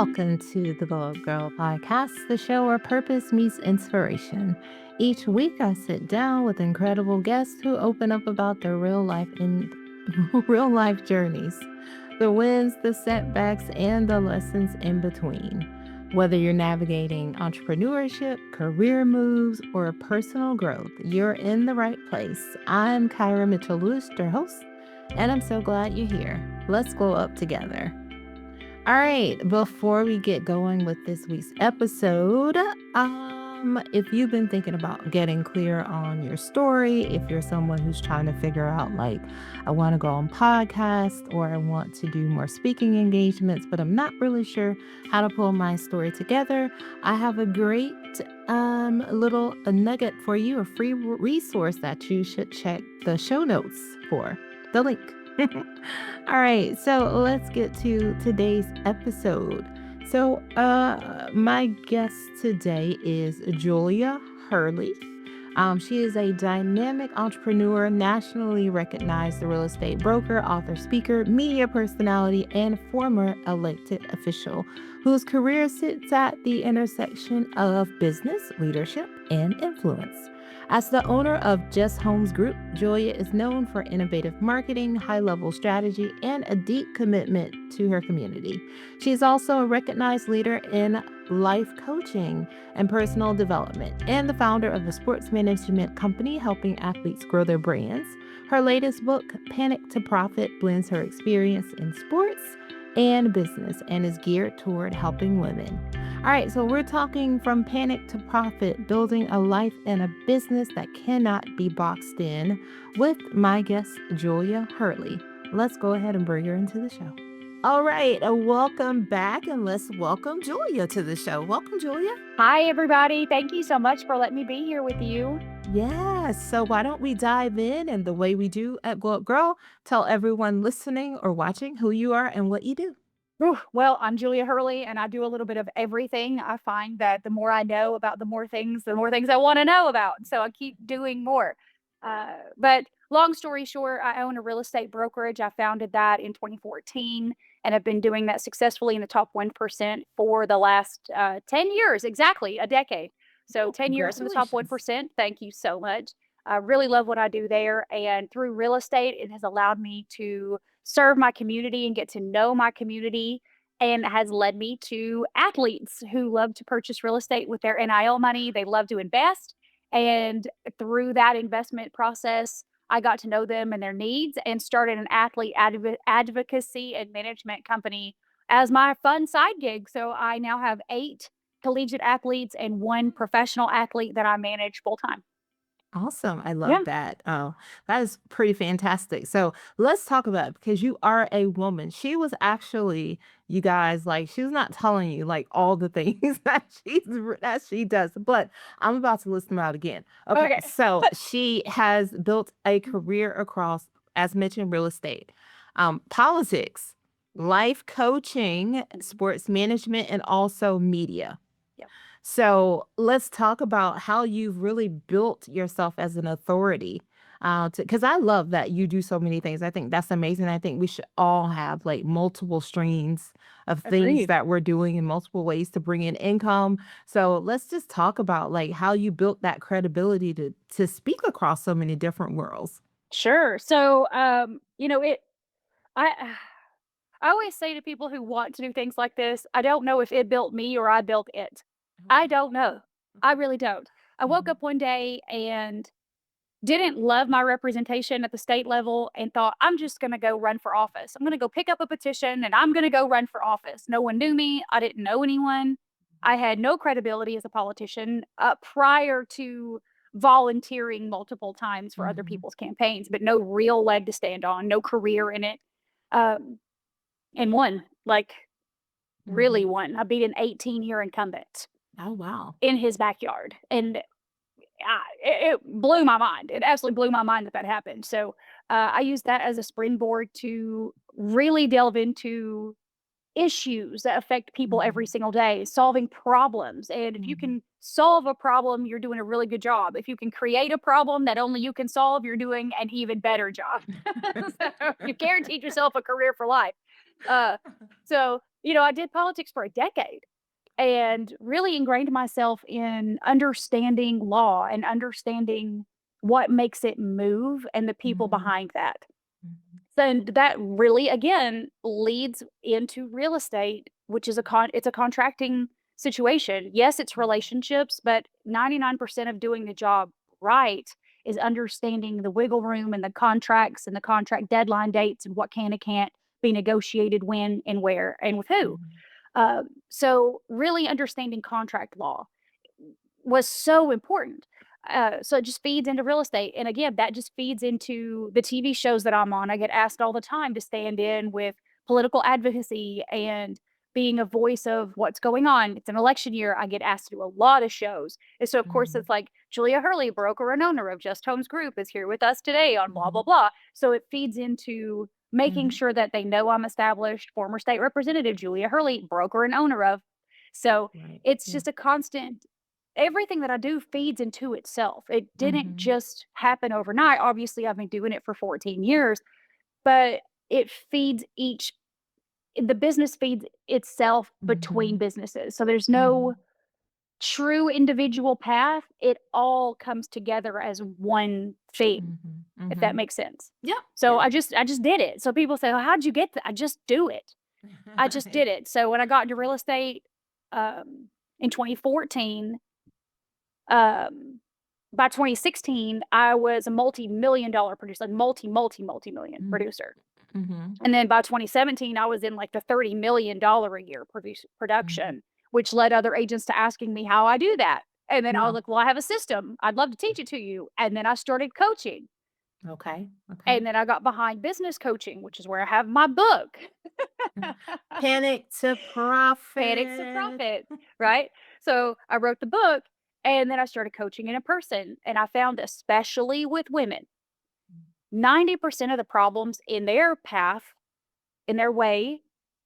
welcome to the Gyrl podcast, the show where purpose meets inspiration. Each week, I sit down with incredible guests who open up about their real life and real life journeys, the wins, the setbacks, and the lessons in between. Whether you're navigating entrepreneurship, career moves, or personal growth, you're in the right place. I'm Kyra Mitchell Lewis, your host, and I'm so glad you're here. Let's glow up together. All right, before we get going with this week's episode, if you've been thinking about getting clear on your story, if you're someone who's trying to figure out, like, I want to go on podcast or I want to do more speaking engagements, but I'm not really sure how to pull my story together, I have a great little a nugget for you, a free resource that you should check the show notes for. The link. All right, so let's get to today's episode. So, my guest today is Julia Hurley. She is a dynamic entrepreneur, nationally recognized real estate broker, author, speaker, media personality, and former elected official whose career sits at the intersection of business, leadership, and influence. As the owner of Just Homes Group, Julia is known for innovative marketing, high-level strategy, and a deep commitment to her community. She is also a recognized leader in life coaching and personal development, and the founder of a sports management company helping athletes grow their brands. Her latest book, Panic to Profit, blends her experience in sports and business and is geared toward helping women. All right, so we're talking from panic to profit, building a life and a business that cannot be boxed in with my guest, Julia Hurley. Let's go ahead and bring her into the show. All right, welcome back, and let's welcome Julia to the show. Welcome, Julia. Hi, everybody. Thank you so much for letting me be here with you. Yes, so why don't we dive in, and the way we do at Glow Up Girl, tell everyone listening or watching who you are and what you do. Well, I'm Julia Hurley, and I do a little bit of everything. I find that the more I know about the more things I want to know about. So I keep doing more. But long story short, I own a real estate brokerage. I founded that in 2014 and have been doing that successfully in the top 1% for the last 10 years, exactly a decade. So 10 years in the top Congratulations. 1%. Thank you so much. I really love what I do there. And through real estate, it has allowed me to serve my community and get to know my community, and has led me to athletes who love to purchase real estate with their NIL money. They love to invest. And through that investment process, I got to know them and their needs and started an athlete advocacy and management company as my fun side gig. So I now have 8 collegiate athletes and 1 professional athlete that I manage full time. Awesome. I love Yeah. that. Oh, that is pretty fantastic. So let's talk about it because you are a woman. She was actually, you guys, like, she was not telling you like all the things that she does, but I'm about to list them out again. Okay. Okay. So she has built a career across, as mentioned, real estate, politics, life coaching, sports management, and also media. Yep. So let's talk about how you've really built yourself as an authority. Because I love that you do so many things. I think that's amazing. I think we should all have like multiple streams of things Agreed. that we're doing in multiple ways to bring in income. So let's just talk about like how you built that credibility to speak across so many different worlds. Sure. So, I I always say to people who want to do things like this, I don't know if it built me or I built it. I don't know. I really don't. I woke Mhm. up one day and didn't love my representation at the state level and thought, I'm just going to go run for office. I'm going to go pick up a petition and I'm going to go run for office. No one knew me. I didn't know anyone. I had no credibility as a politician prior to volunteering multiple times for other Mhm. people's campaigns, but no real leg to stand on, no career in it. Um, and won, like, really Mhm. won. I beat an 18-year incumbent Oh, wow. in his backyard, and it blew my mind. It absolutely blew my mind that that happened. So, I used that as a springboard to really delve into issues that affect people every Mhm. single day, solving problems. And if you Mhm. can solve a problem, you're doing a really good job. If you can create a problem that only you can solve, you're doing an even better job. So you guaranteed yourself a career for life. Uh, so I did politics for a decade and really ingrained myself in understanding law and understanding what makes it move and the people Mhm. behind that. Mhm. So and that really again leads into real estate, which is it's a contracting situation. Yes, it's relationships, but 99% of doing the job right is understanding the wiggle room and the contracts and the contract deadline dates and what can and can't be negotiated when and where and with who. Mhm. So really understanding contract law was so important. So it just feeds into real estate. And again, that just feeds into the TV shows that I'm on. I get asked all the time to stand in with political advocacy and being a voice of what's going on. It's an election year. I get asked to do a lot of shows. And so, of course, Mhm. it's like Julia Hurley, broker and owner of Just Homes Group, is here with us today on blah, blah, Mhm. blah. So it feeds into making Mhm. sure that they know I'm established, former state representative Julia Hurley, broker and owner of. So Right. it's Yeah. just a constant everything that I do feeds into itself. It didn't Mhm. just happen overnight. Obviously, I've been doing it for 14 years, but it feeds the business feeds itself between Mhm. businesses. So there's no Mhm. true individual path. It all comes together as one thing, Mhm. if that Mhm. makes sense. Yep. So Yep. I just did it. So people say, "Well, how'd you get that?" I just do it. I just Right. did it. So when I got into real estate um, in 2014, um, by 2016, I was a multi-million dollar producer, like multi-million Mm. producer. Mhm. And then by 2017, I was in like the $30 million a year Mhm. production, which led other agents to asking me how I do that. And then I was Yeah. like, well, I have a system. I'd love to teach it to you. And then I started coaching. Okay. Okay. And then I got behind business coaching, which is where I have my book. Panic to Panics to profit. Profit, right? So I wrote the book and then I started coaching in a person. And I found, especially with women, 90% of the problems in their path, in their way,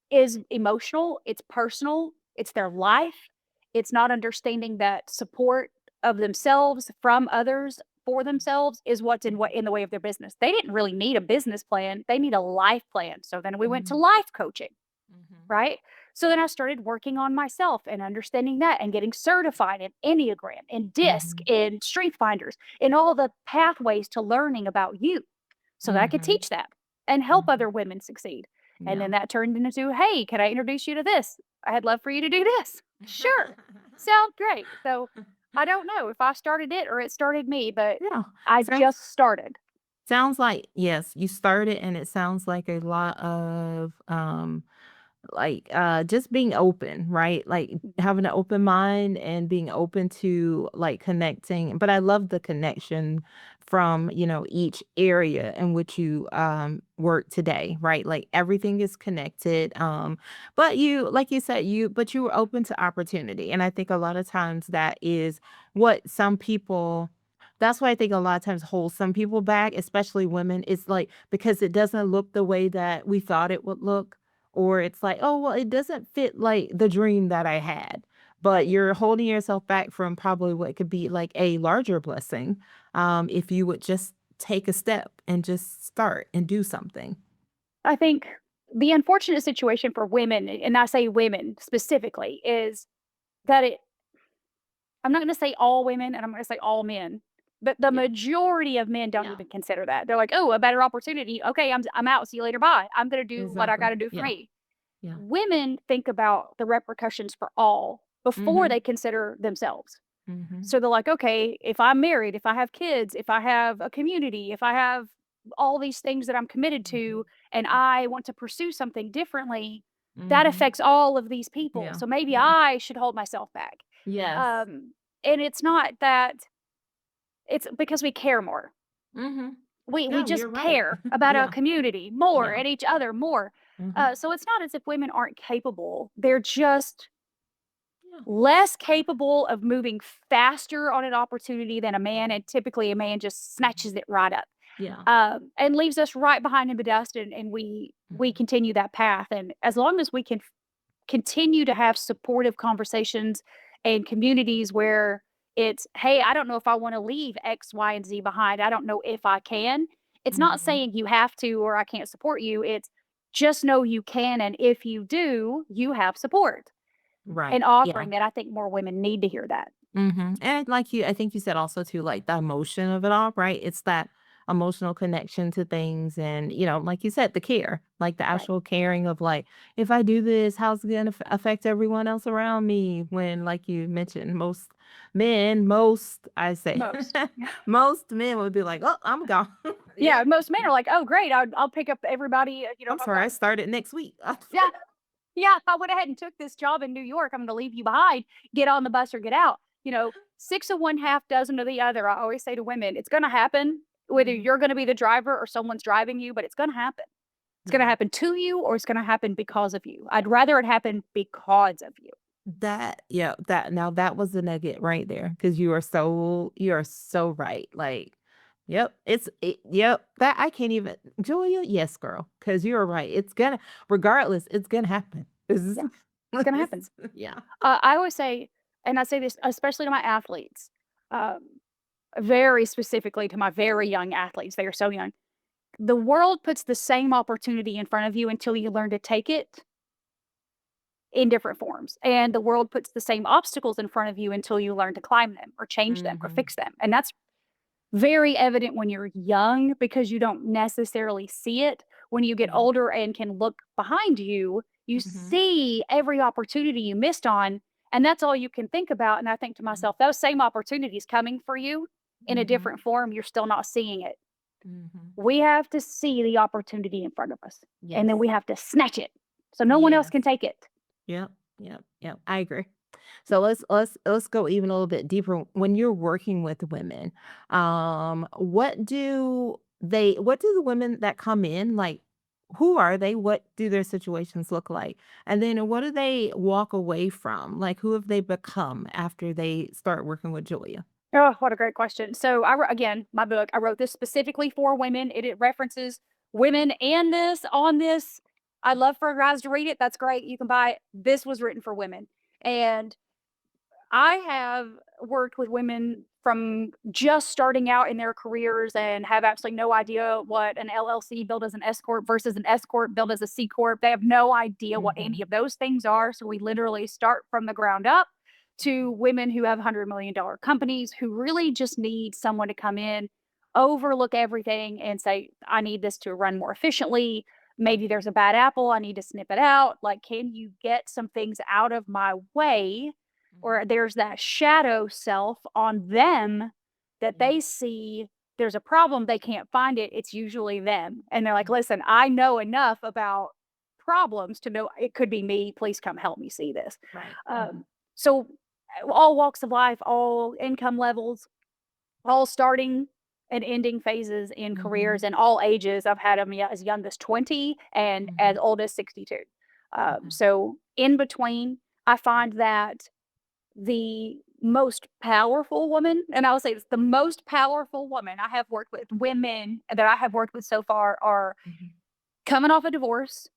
is emotional, it's personal, it's their life. It's not understanding that support of themselves from others for themselves is what's in the way of their business. They didn't really need a business plan, they need a life plan. So then we went to Mhm. life coaching. Mhm. Right? So then I started working on myself and understanding that and getting certified in Enneagram, in DISC, Mhm. in Strength Finders, in all the pathways to learning about you so that I could Mhm. teach that and help other Mhm. women succeed. And Yeah. then that turned into, hey, can I introduce you to this? I'd love for you to do this. Sure. Sounds great. So I don't know if I started it or it started me, but Yeah. I So just started. sounds like yes, you started and it sounds like a lot of just being open, right? Like having an open mind and being open to like connecting. But I love the connection from, each area in which you work today, right? Like everything is connected. But you, like you said, but you were open to opportunity. And I think a lot of times that is what some people that's why I think a lot of times holds some people back, especially women. It's like because it doesn't look the way that we thought it would look, or it's like, "Oh, well, it doesn't fit like the dream that I had." But you're holding yourself back from probably what could be like a larger blessing, if you would just take a step and just start and do something. I think the unfortunate situation for women, and I say women specifically, is that I'm not gonna say all women and I'm gonna say all men, but the Yeah. majority of men don't Yeah. even consider that. They're like, "Oh, a better opportunity. Okay, I'm out. See you later. Bye. I'm gonna do what I Exactly. gotta do for Yeah. me." Yeah. Women think about the repercussions for all before Mhm. they consider themselves. Mhm. So they're like, "Okay, if I'm married, if I have kids, if I have a community, if I have all these things that I'm committed to Mhm. and I want to pursue something differently, that Mhm. affects all of these people. Yeah. So maybe Yeah. I should hold myself back." Yes. Um, and it's not that it's because we care more. Mhm. We No, you're just right. care about our Yeah. community more Yeah. and each other more. Mhm. So it's not as if women aren't capable. They're just Yeah. less capable of moving faster on an opportunity than a man, and typically a man just Mhm. snatches it right up, Yeah. and leaves us right behind in the dust, and we Mhm. continue that path. And as long as we can continue to have supportive conversations and communities where it's, "Hey, I don't know if I wanna leave X, Y, and Z behind. I don't know if I can." It's not Mhm. saying you have to or I can't support you. It's, just know you can, and if you do, you have support. Right. And Yeah. offering that, I think more women need to hear that. And like I think you said also too, like the emotion of it all, right? It's that emotional connection to things and, like you said, the care, like the Right. actual caring of like, if I do this, how's it going to affect everyone else around me? When, like you mentioned, I say, Most. Yeah. most men would be like, oh, I'm gone. Yeah, Yep. most men are like, "Oh, great, I'll pick up everybody, I'm if I've sorry. got." I started next week. Yeah. Yeah, if I went ahead and took this job in New York, I'm gonna leave you behind, get on the bus or get out. 6 of one, half dozen of the other. I always say to women, it's gonna happen, whether Mhm. you're gonna be the driver or someone's driving you, but it's gonna happen. It's gonna Yeah. happen to you or it's gonna happen because of you. I'd rather it happen because of you. Now that was the nugget right there because you are so right. Like, yep, that I can't even Julia, yes, girl, because you're right. Regardless, it's gonna happen. Yeah, it's gonna happen. Yeah. I always say, and I say this especially to my athletes, um, very specifically to my very young athletes, they are so young. The world puts the same opportunity in front of you until you learn to take it in different forms. And the world puts the same obstacles in front of you until you learn to climb them or change them or Mhm. fix them. And that's very evident when you're young because you don't necessarily see it. When you get Yeah. older and can look behind you, you Mhm. see every opportunity you missed on, and that's all you can think about. And I think to myself, those same opportunities coming for you in a Mhm. different form, you're still not seeing it. Mhm. We have to see the opportunity in front of us, and then Yes. we have to snatch it so no one else Yes. can take it. Yep, yep. I agree. So let's go even a little bit deeper. When you're working with women, what do the women that come in like? Who are they? What do their situations look like? And then what do they walk away from? Like who have they become after they start working with Julia? Oh, what a great question. So again, my book, I wrote this specifically for women. It references women and this on this. I'd love for guys to read it. That's great. You can buy it. This was written for women. And I have worked with women from just starting out in their careers and have absolutely no idea what an LLC built as an S corp versus an S corp built as a C corp. They have no idea what any Mhm. of those things are. So we literally start from the ground up to women who have $100 million companies who really just need someone to come in, overlook everything, and say, "I need this to run more efficiently. Maybe there's a bad apple. I need to snip it out. Like, can you get some things out of my way?" Or Mhm. there's that shadow self on them that Yeah. they see there's a problem, they can't find it, it's usually them. And they're like, Mhm. "Listen, I know enough about problems to know it could be me. Please come help me see this." Right. Mhm. So all walks of life, all income levels, all starting and ending phases in careers Mhm. and all ages. I've had them as young as 20 and as Mhm. old as 62. Mhm. So in between, I find that the most powerful woman, and I will say it's the most powerful woman I have worked with, women that I have worked with so far are Mhm. coming off a divorce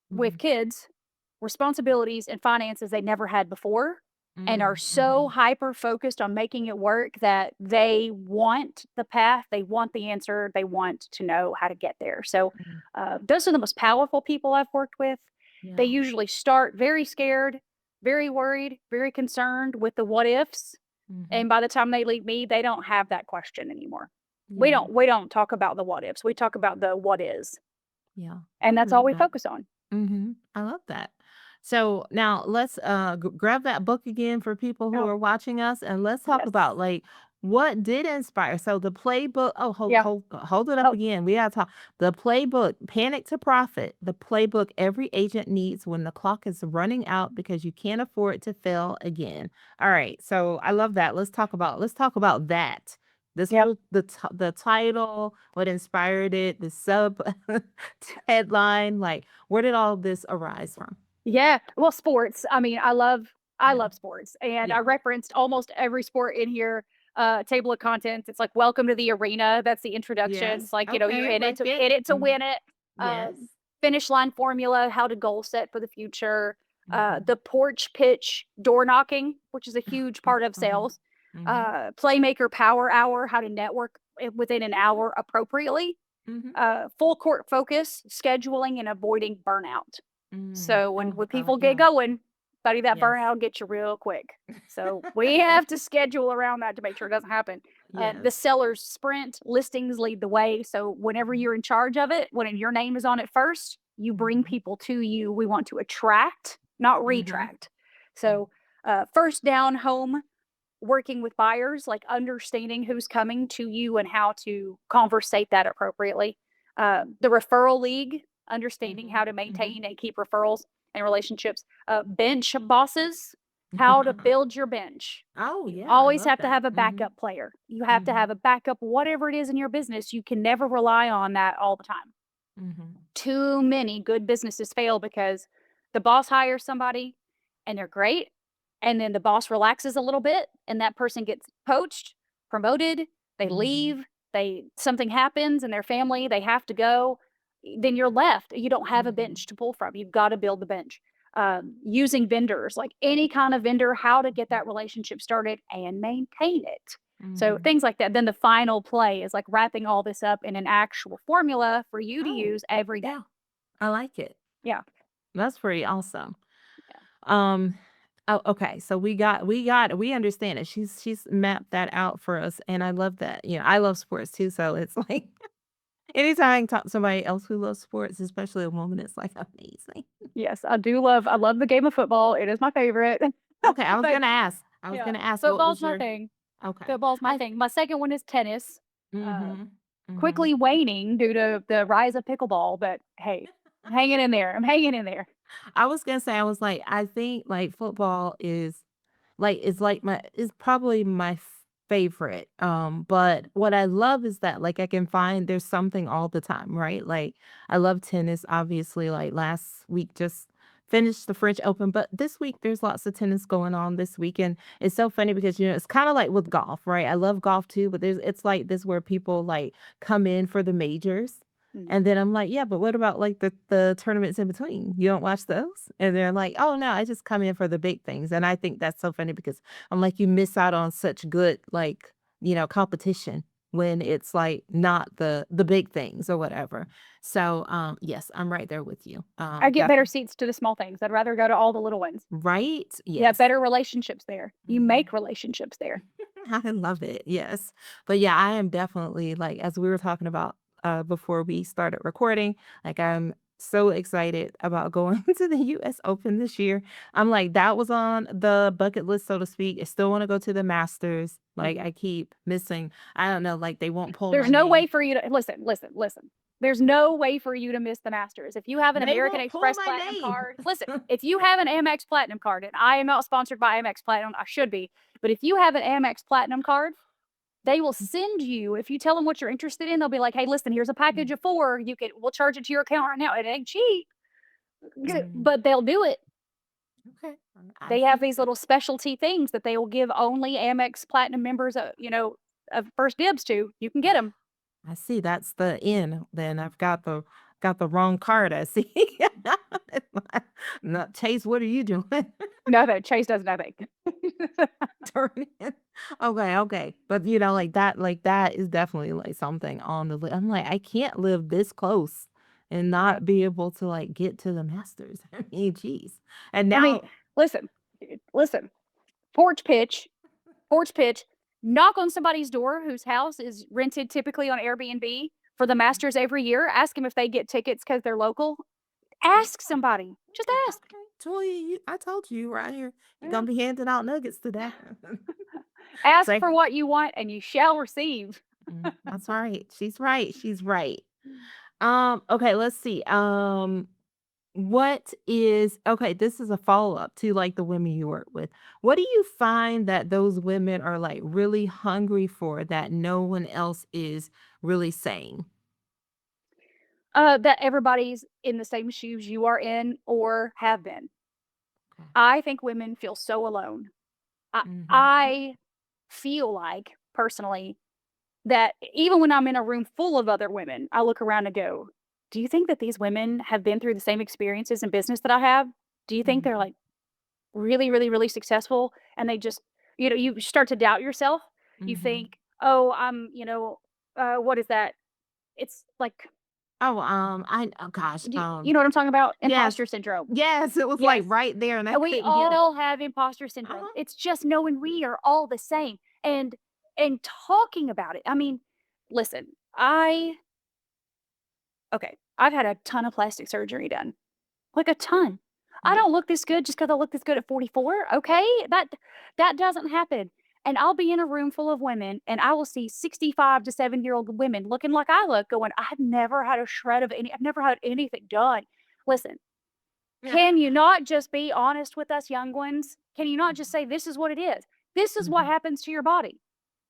with Mhm. kids, responsibilities, and finances they never had before, and are Mhm. so Mhm. hyper focused on making it work that they want the path, they want the answer, they want to know how to get there. So, Mhm. those are the most powerful people I've worked with. They Yeah. usually start very scared, very worried, very concerned with the what ifs, Mhm. and by the time they leave me, they don't have that question anymore. We Yeah. don't we don't talk about the what ifs. We talk about the what is, Yeah. I and that's all love we that. focus on. I love that. So now let's grab that book again for people who Oh, are watching us and let's talk yes. about like what did inspire. So the playbook, oh Yeah. hold it up Oh, again. We gotta talk. The playbook, Panic to Profit, the playbook every agent needs when the clock is running out because you can't afford to fail again. All right. So I love that. Let's talk about that. This yep. whole the title, what inspired it, the sub headline, like where did all this arise from? Yeah, well, sports. I mean, I Yeah. love sports, and I Yeah. referenced almost every sport in here. Table of contents. It's like welcome to the arena. That's the introduction. It's Yes. like you're Okay. in it Like to it. Mhm. win it. Yes. Finish line formula. How to goal set for the future. Mhm. The porch pitch, door knocking, which is a huge part of Mhm. sales. Mhm. Playmaker power hour. How to network within an hour appropriately. Mhm. Full court focus, scheduling, and avoiding burnout. So when Oh, people get yeah. going, buddy, that Yes. burnout gets you real quick. So we have to schedule around that to make sure it doesn't happen. The Yes. sellers sprint, listings lead the way. So whenever Mhm. you're in charge of it, when your name is on it first, you bring Mhm. people to you. We want to attract, not Mhm. retract. So first down home, working with buyers, like understanding who's coming to you and how to conversate that appropriately. The referral league, understanding Mhm. how to Mhm. maintain and keep referrals and relationships. Bench bosses, how to build your bench. Oh, You yeah, I always love have to that. have a Mhm. backup player. You have to have Mhm. a backup, whatever it is in your business. You can never rely on that all the time. Mhm. Too many good businesses fail because the boss hires somebody and they're great. And then the boss relaxes a little bit and that person gets poached, promoted, they Mhm. leave, they something happens in their family, they have to go. Then you're left. You don't have a Mhm. bench to pull from. You've got to build the bench. Using vendors, like any kind of vendor, how to get that relationship started and maintain it. So Mhm. things like that. Then the final play is like wrapping all this up in an actual formula for you to Oh, use every day. yeah. I like it. Yeah. That's pretty awesome. Yeah. Um, oh, okay. So we understand it. She's mapped that out for us, and I love that. I love sports too, so it's like anytime I can talk to somebody else who loves sports, especially a woman, it's like amazing. Yes, I love the game of football. It is my favorite. Okay, I was But gonna ask. I was yeah, gonna ask what football's was my your thing. okay. Football's my I thing. My second one is tennis. Uh, mhm. Mhm. quickly waning due to the rise of pickleball, but hey, I'm hanging in there. I'm hanging in there. I was gonna say, I was like, I think like football is probably my favorite. But what I love is that like I can find there's something all the time, right? Like I love tennis, obviously, like last week just finished the French Open, but this week there's lots of tennis going on this week. And it's so funny because it's kind of like with golf, right? I love golf too, but it's like this where people like come in for the majors. Mm. And then I'm like, yeah, but what about like the tournaments in between? You don't watch those? And they're like, oh no, I just come in for the big things. And I think that's so funny because I'm like, you miss out on such good like, competition when it's like not the big things or whatever. So yes, I'm right there with you. I get better Definitely. seats to the small things. I'd rather go to all the little ones. Right? You have Yes. better relationships there. You Mhm. make relationships there. I love it. Yes. But yeah, I am definitely like as we were talking about before we started recording, like I'm so excited about going to the US Open this year. I'm like that was on the bucket list so to speak. I still want to go to the Masters. Like Mhm. I keep missing. I don't know, like they won't pull There's my no way name. for you to listen. There's no way for you to miss the Masters. If you have an They American won't pull Express my Platinum name. card, listen, if you have an Amex Platinum card, and I am not sponsored by Amex Platinum, I should be, but if you have an Amex Platinum card, they will send you, if you tell them what you're interested in, they'll be like, hey, listen, here's a package of 4. We'll charge it to your account right now. It ain't cheap, Mm, but they'll do it. okay. I They have see. these little specialty things that they will give only Amex Platinum members, first dibs to. You can get them. I see, that's the N, then I've got the wrong card, I see. No, Chase, what are you doing? Nothing. Chase does nothing. Turn in. Okay, okay, but, like that is definitely, like, something on the list. I'm like, I can't live this close and Yeah. not be able to, like, get to the Masters. I mean, geez, and I mean, now listen, listen. Porch pitch, porch pitch. Knock on somebody's door whose house is rented typically on Airbnb for the Masters every year. Ask them if they get tickets because they're local. yeah, Ask somebody. Just okay, ask. okay. Julia, I told you right here, you're Yeah. gonna be handing out nuggets today. Ask Say for what you want and you shall receive. that's right. She's right. She's right. Okay, let's see. What is okay, this is a follow-up to like the women you work with. What do you find that those women are like really hungry for that no one else is really saying? That everybody's in the same shoes you are in or have been. Okay. I think women feel so alone. I, Mhm. I feel like personally that even when I'm in a room full of other women, I look around and go, do you think that these women have been through the same experiences in business that I have? Do you think they're Mhm. like really, really, really successful? And they just, you start to doubt yourself. You Mhm. think, oh, what is that? It's like, Oh, oh gosh, you know what I'm talking about? yes, Imposter syndrome. yes, it was like Yes. right there, and I And we couldn't get it. all have imposter syndrome. Uh-huh. It's just knowing we are all the same and talking about it. I mean, listen, I've had a ton of plastic surgery done. Like a ton. I Yeah. don't look this good just because I look this good at 44, okay? That doesn't happen. And I'll be in a room full of women and I will see 65 to 7-year-old women looking like I look going, I've never had a shred of I've never had anything done. Listen, Yeah. can you not just be honest with us young ones? Can you not just say this is what it is? This is what Mhm. happens to your body.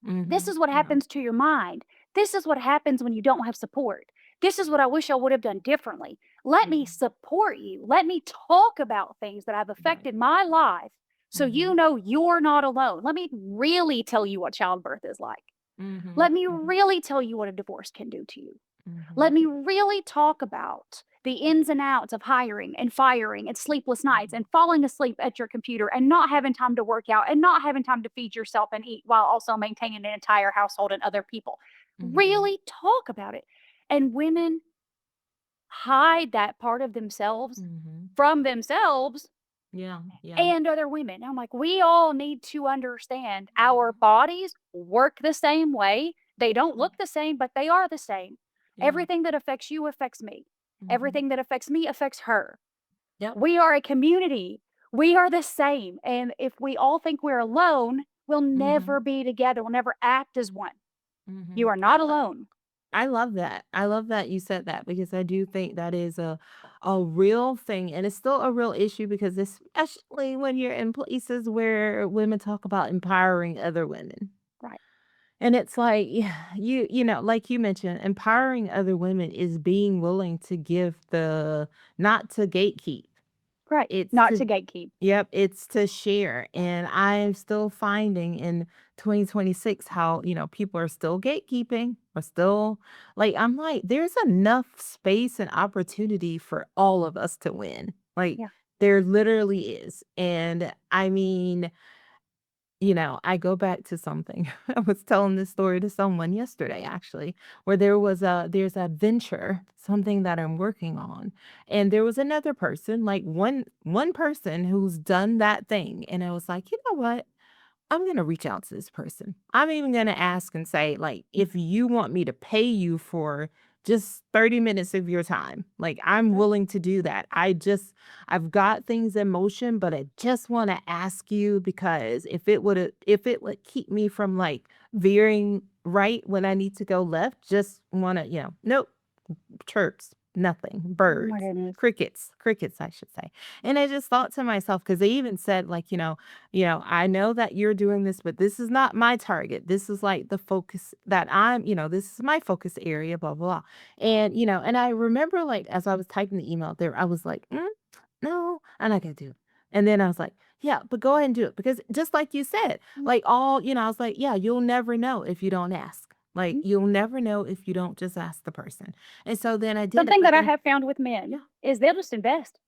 This Mhm. is what Yeah. happens to your mind. This is what happens when you don't have support. This is what I wish I would have done differently. Let me Mhm. support you. Let me talk about things that have Right. affected my life so you Mhm. know you're not alone. Let me really tell you what childbirth is like. Mhm. Let me Mhm. really tell you what a divorce can do to you. Let Mhm. me really talk about the ins and outs of hiring and firing and sleepless nights Mhm. and falling asleep at your computer and not having time to work out and not having time to feed yourself and eat while also maintaining an entire household and other people. Mhm. Really talk about it. And women hide that part of themselves Mhm. from themselves Yeah, yeah. and other women. I'm like, we all need to understand our Mhm. bodies work the same way. They don't Mhm. look the same, but they are the same. Yeah. Everything that affects you affects me. Mhm. Everything that affects me affects her. Yep. We are a community. We are the same. And if we all think we're alone, we'll never Mhm. be together. We'll never act as one. You Mhm. are not alone. I love that. I love that you said that because I do think that is a real thing, and it's still a real issue because especially when you're in places where women talk about empowering other women. Right. And it's like, yeah, like you mentioned, empowering other women is being willing to give the not to gatekeep. Right. It's Not to to gatekeep. Yep, it's to share, and I'm still finding in 2026 how, people are still gatekeeping, are still I'm like, there's enough space and opportunity for all of us to win. Like, Yeah. there literally is, and I mean, I go back to something. I was telling this story to someone yesterday actually, where there's a venture, something that I'm working on. And there was another person, like one person who's done that thing. And I was like, you know what? I'm gonna reach out to this person. I'm even gonna ask and say, like, if you want me to pay you for just 30 minutes of your time, like, I'm Right. willing to do that. I've got things in motion, but I just want to ask you because if it would keep me from like veering right when I need to go left, just want to, nope, chirps, nothing, Oh my birds, goodness. crickets, I should say. And I just thought to myself, because they even said, like, I know that you're doing this, but this is not my target. This is like the focus that this is my focus area, blah, blah, blah. And, and I remember like as I was typing the email there, I was like, no, I'm not gonna do it. And then I was like, yeah, but go ahead and do it. Because just like you said, like I was like, yeah, you'll never know if you don't ask. Like Mhm. you'll never know if you don't just ask the person. And so then I did it, Something but that I then have found with men yeah. is they'll just invest.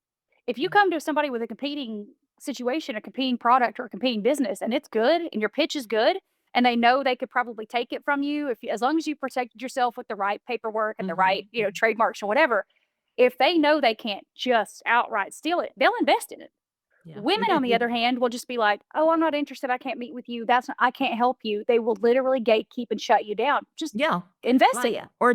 If you Mhm. come to somebody with a competing situation, a competing product or a competing business and it's good and your pitch is good and they know they could probably take it from you if you, as long as you protected yourself with the right paperwork and the right, Mhm, mhm. trademarks or whatever, if they know they can't just outright steal it, they'll invest in it. Yeah. Women, on the other hand, will just be like, "Oh, I'm not interested. I can't meet with you. I can't help you." They will literally gatekeep and shut you down. Just Yeah. invest Well, in yeah, it. or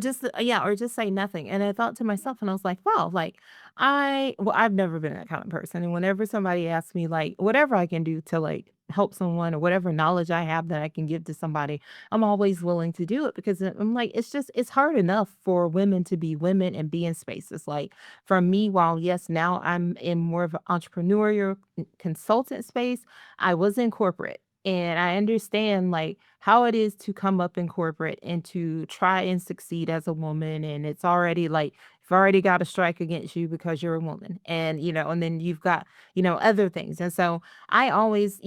just say nothing. And I thought to myself, and I was like, wow, like I've never been that kind of person. And whenever somebody asks me, like, whatever I can do to like help someone or whatever knowledge I have that I can give to somebody, I'm always willing to do it because I'm like, it's hard enough for women to be women and be in spaces. Like for me, while yes, now I'm in more of an entrepreneurial consultant space, I was in corporate. And I understand like how it is to come up in corporate and to try and succeed as a woman. And it's already like, you've already got a strike against you because you're a woman. And, and then you've got, other things. And so I always,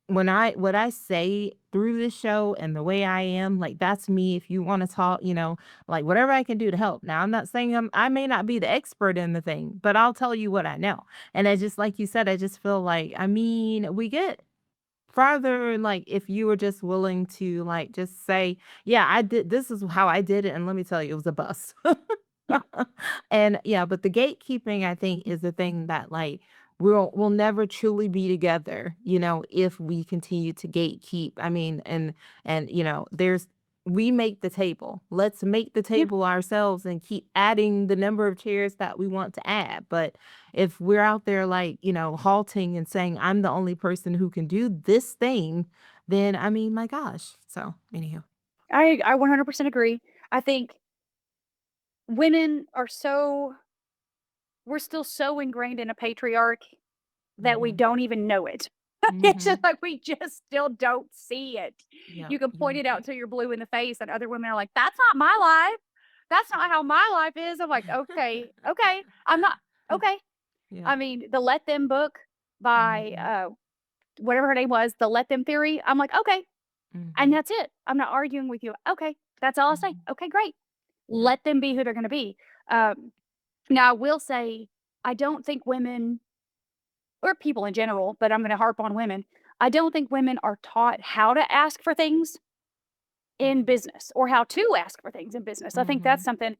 what I say through this show and the way I am, like that's me. If you want to talk, like whatever I can do to help. Now I'm not saying I may not be the expert in the thing, but I'll tell you what I know. And I just like you said, I just feel like, I mean, we get farther, like if you were just willing to like just say, yeah, I did, this is how I did it, and let me tell you, it was a bust. Yeah. And yeah, but the gatekeeping, I think, is the thing that like we'll never truly be together, if we continue to gatekeep. I mean, and there's we make the table. Let's make the Yeah. table ourselves and keep adding the number of chairs that we want to add. But if we're out there like, halting and saying, I'm the only person who can do this thing, then I mean, my gosh. So, anyhow. I 100% agree. I think women are so we're still so ingrained in a patriarch that we Mm-hmm. don't even know it. It's Mm-hmm. just like we just still don't see it. Yep. You can point You're it out till you're blue in the face, and other women are like, "That's not my life. That's not how my life is." I'm like, "Okay, okay. I'm not right. okay." Yeah. I mean, the Let Them book by, Mm-hmm. whatever her name was, the Let Them theory, I'm like, "Okay." And Mm-hmm. that's it. I'm not arguing with you. Okay. That's all I say. Mm-hmm. Okay, great. Yep. Let them be who they're gonna be. Um, Now I will say, I don't think women or people in general, but I'm gonna harp on women. I don't think women are taught how to ask for things in business or how to ask for things in business. I think Mm-hmm. that's something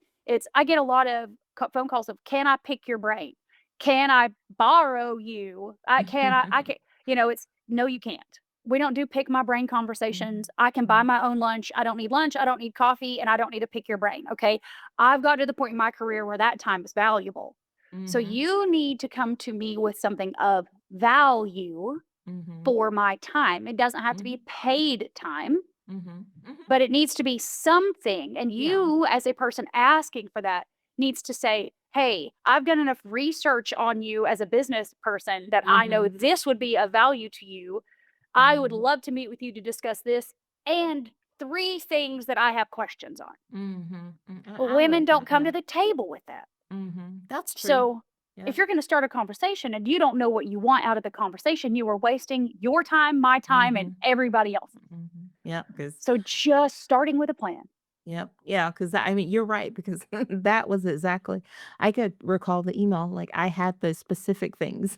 I get a lot of phone calls of, "Can I pick your brain? Can I borrow you? I can," it's, "No, you can't." We don't do pick my brain Mm-hmm. conversations. I can buy my own lunch. I don't need lunch. I don't need coffee, and I don't need to pick your brain. Okay. I've got to the point in my career where that time is valuable. So Mm-hmm. you need to come to me with something of value Mm-hmm. for my time. It doesn't have to Mm-hmm. be paid time, Mm-hmm. Mm-hmm. but it needs to be something. And Yeah. you, as a person asking for that, needs to say, "Hey, I've done enough research on you as a business person that I know Mm-hmm. this would be of value to you. I would Mm-hmm. love to meet with you to discuss this and three things that I have questions on." Mm-hmm. Well, I women like don't that. come Yeah. to the table with that. Mm-hmm. That's true. So Yeah. if you're going to start a conversation and you don't know what you want out of the conversation, you are wasting your time, my time, Mm-hmm. and everybody else's. Mm-hmm. Yeah. Because So just starting with a plan. yep. Yeah, because I mean, you're right, because that was exactly I could recall the email, like, I had the specific things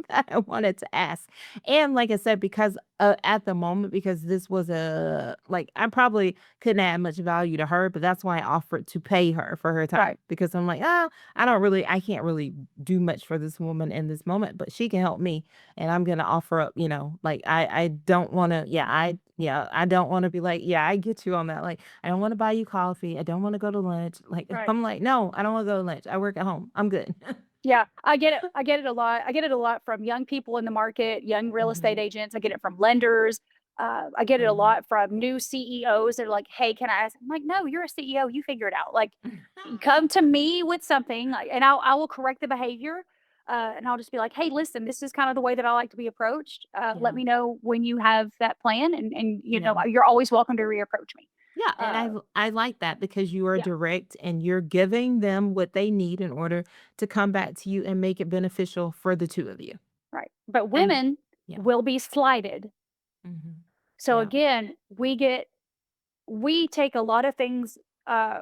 that I wanted to ask, and like I said, because, at the moment, because this was a like, I probably couldn't add much value to her, but that's why I offered to pay her for her time, Right. because I'm like, "Oh, I can't really do much for this woman in this moment, but she can help me, and I'm gonna offer up," like, I don't wanna I don't wanna be like, "Yeah, I get you on that," like, I don't wanna buy you coffee. I don't wanna go to lunch. Like, Right. I'm like, "No, I don't wanna go to lunch. I work at home. I'm good." Yeah, I get it. I get it a lot. I get it a lot from young people in the market, young real estate Mhm, agents. I get it from lenders. I get it a mhm. lot from new CEOs that are like, "Hey, can I ask?" I'm like, "No, you're a CEO. You figure it out. Like, come to me with something, like, and I will correct the behavior, and I'll just be like, "Hey, listen, this is kind of the way that I like to be approached. Let Yeah, me know when you have that plan, and yeah. you're always welcome to reapproach me." Yeah, and Uh, I like that because you are yeah, direct and you're giving them what they need in order to come back to you and make it beneficial for the 2 of you. right. But And women yeah. will be slighted. Mhm. So Yeah. again, we take a lot of things,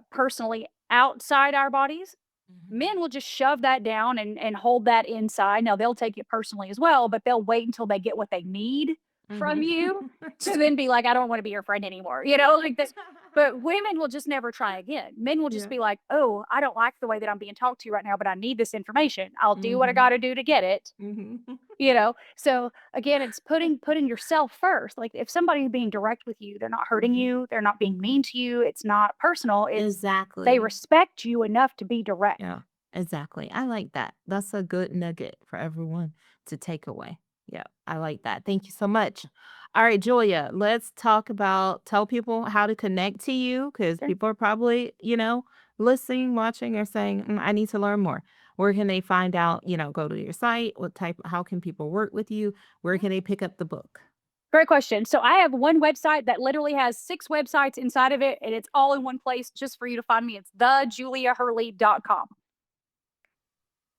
personally outside our bodies. Mhm. Men will just shove that down and hold that inside. Now they'll take it personally as well, but they'll wait until they get what they need from Mhm. you to then be like, "I don't wanna be your friend anymore," like this. But women will just never try again. Men will just Yeah. be like, "Oh, I don't like the way that I'm being talked to right now, but I need this information. I'll do what I Mhm. gotta do to get it." Mhm. So again, it's putting yourself first. Like if somebody's being direct with you, they're not hurting Mhm. you, they're not being Mhm. mean to you, it's not personal, it's they Exactly. respect you enough to be direct. Yeah, exactly. I like that. That's a good nugget for everyone to take away. Yeah, I like that. Thank you so much. All right, Julia, let's talk about tell people how to connect to you because Sure. people are probably, listening, watching, or saying, I need to learn more. Where can they find out, go to your site? How can people work with you? Where Yeah. can they pick up the book? Great question. So I have one website that literally has 6 websites inside of it, and it's all in one place just for you to find me. It's thejuliahurley.com.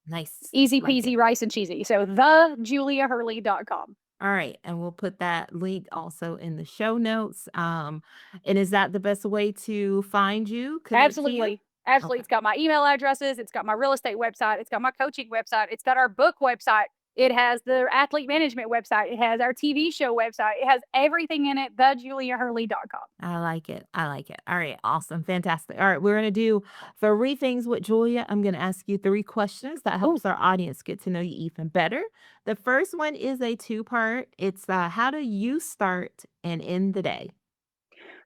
Nice. Easy Like it. peasy, rice and cheesy. So thejuliahurley.com. All right, and we'll put that link also in the show notes. And is that the best way to find you, connect to you? Absolutely. Absolutely. Okay. It's got my email addresses, it's got my real estate website, it's got my coaching website, it's got our book website. It has the athlete management website. It has our TV show website. It has everything in it, thejuliahurley.com. I like it. I like it. All right. Awesome. Fantastic. All right. We're going to do 3 things with Julia. I'm going to ask you 3 questions that Oh, helps our audience get to know you even better. The first one is a two-part. It's how do you start and end the day?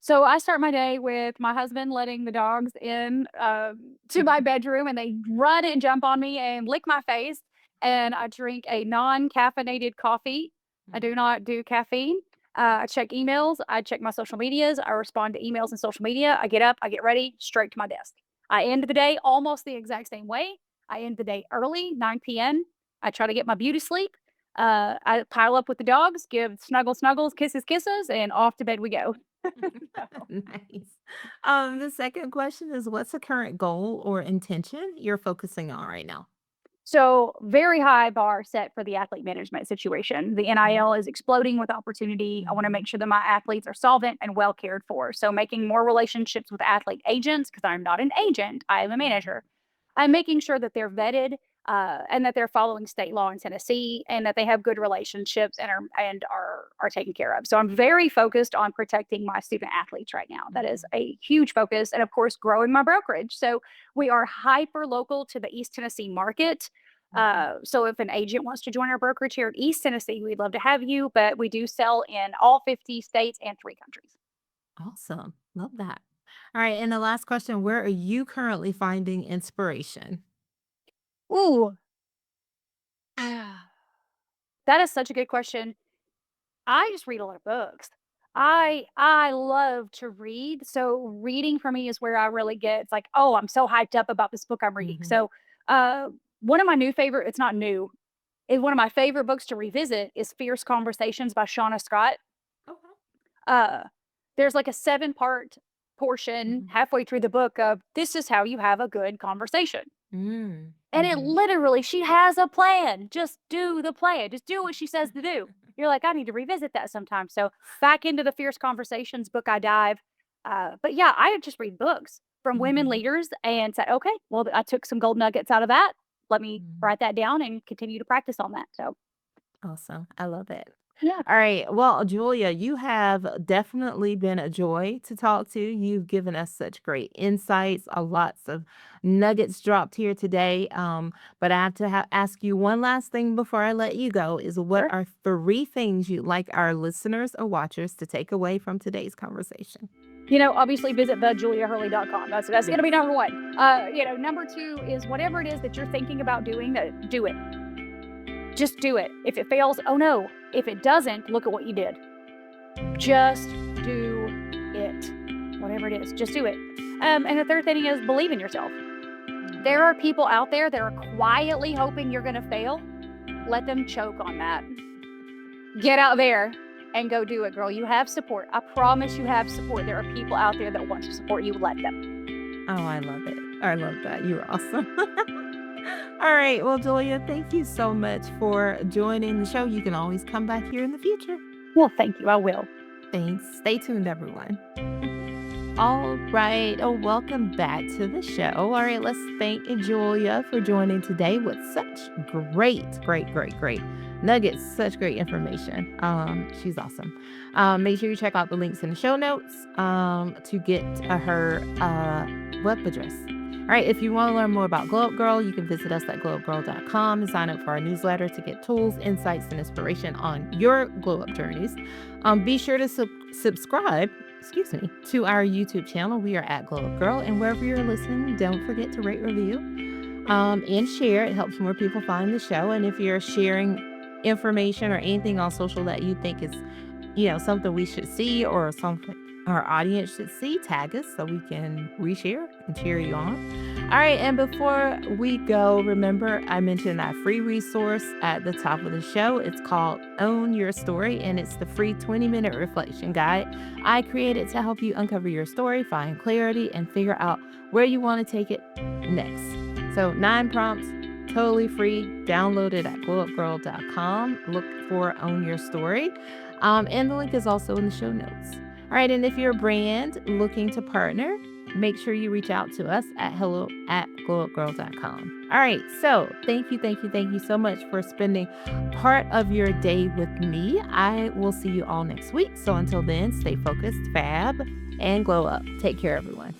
so I start my day with my husband letting the dogs in to my bedroom, and they run and jump on me and lick my face. And I drink a non-caffeinated coffee. I do not do caffeine. I check emails. I check my social medias. I respond to emails and social media. I get up. I get ready. Straight to my desk. I end the day almost the exact same way. I end the day early, 9 p.m. I try to get my beauty sleep. I pile up with the dogs, give snuggles, kisses, kisses, and off to bed we go. Nice. The second question is what's the current goal or intention you're focusing on right now? So, very high bar set for the athlete management situation. The Mhm. NIL is exploding with opportunity. I want to make Mhm. sure that my athletes are solvent and well cared for. So, making more relationships with athlete agents, because I'm not an agent, I am a Mhm. manager. I'm making sure that they're vetted and that they're following state law in Tennessee and that they have good relationships and are taken care of. So, I'm very focused on protecting my student athletes right now. That is Mhm. a huge focus. And of course, growing my brokerage. So, we are hyper local to the East Tennessee market. Mhm. So if an agent wants to join our brokerage here in East Tennessee, we'd love to have you, but we do sell in all 50 states and 3 countries. Awesome. Love that. All right. And the last question, where are you currently finding inspiration? Ooh, that is such a good question. I just read a lot of books. Mhm. I love to read. So reading for me is where I really get it's like, oh, I'm so hyped up about this book I'm reading. Mhm. So one of my new favorite, it's not new, is one of my favorite books to revisit is Fierce Conversations by Shauna Scott. Okay. Uh, there's like a 7-part portion Mhm. halfway through the book of this is how you have a good conversation. Mm. And it Mhm. literally, she has a plan. Just do the plan. Just do what she says to do. You're like, I need to revisit that sometime. So back into the Fierce Conversations book, I dive. But yeah, I just read books from women Mhm. leaders and said, okay, well, I took some gold nuggets out of that. Let me Mhm. write that down and continue to practice on that. So Awesome. I love it. yeah, All right. Well, Julia, you have definitely been a joy to talk to. You've given us such great insights, lots of nuggets dropped here today. But I have to ask you one last thing before I let you go is what sure. are 3 things you'd like our listeners or watchers to take away from today's conversation? Obviously visit thejuliahurley.com. That's gonna be Yes. number one. Number two is whatever it is that you're thinking about doing, that do it. Just do it. If it fails, oh no. If it doesn't, look at what you did. Just do it. Whatever it is, just do it. And the third thing is believe in yourself. There Mhm. are people out there that are quietly hoping you're gonna fail. Let them choke on that. Get out there and go do it, girl. You have support. I promise you have support. There are people out there that want to support you. Let them. Oh, I love it. I love that. You're awesome. All right. Well, Julia, thank you so much for joining the show. You can always come back here in the future. Well, thank you. I will. Thanks. Stay tuned, everyone. All right. Oh, welcome back to the show. All right. Let's thank Julia for joining today with such great nuggets, such great information. She's awesome. Make sure you check out the links in the show notes to get her web address. All right, if you want to learn more about Glow Up Girl, you can visit us at glowupgirl.com and sign up for our newsletter to get tools, insights, and inspiration on your glow up journeys. Be sure to subscribe, to our YouTube channel. We are at Glow Up Girl, and wherever you're listening, don't forget to rate, review, and share. It helps more people find the show. And if you're sharing information or anything on social that you think is something we should see or something our audience should see, tag us so we can reshare and cheer you on. All right, and before we go, remember I mentioned that free resource at the top of the show. It's called Own Your Story, and it's the free 20-minute reflection guide I created to help you uncover your story, find clarity, and figure out where you want to take it next. So 9 prompts, totally free. Download it at glowupgirl.com. Look for Own Your Story. And the link is also in the show notes. All right, and if you're a brand looking to partner, make sure you reach out to us at hello@glowupgirl.com. All right. So thank you so much for spending part of your day with me. I will see you all next week. So until then, stay focused, fab, and glow up. Take care, everyone.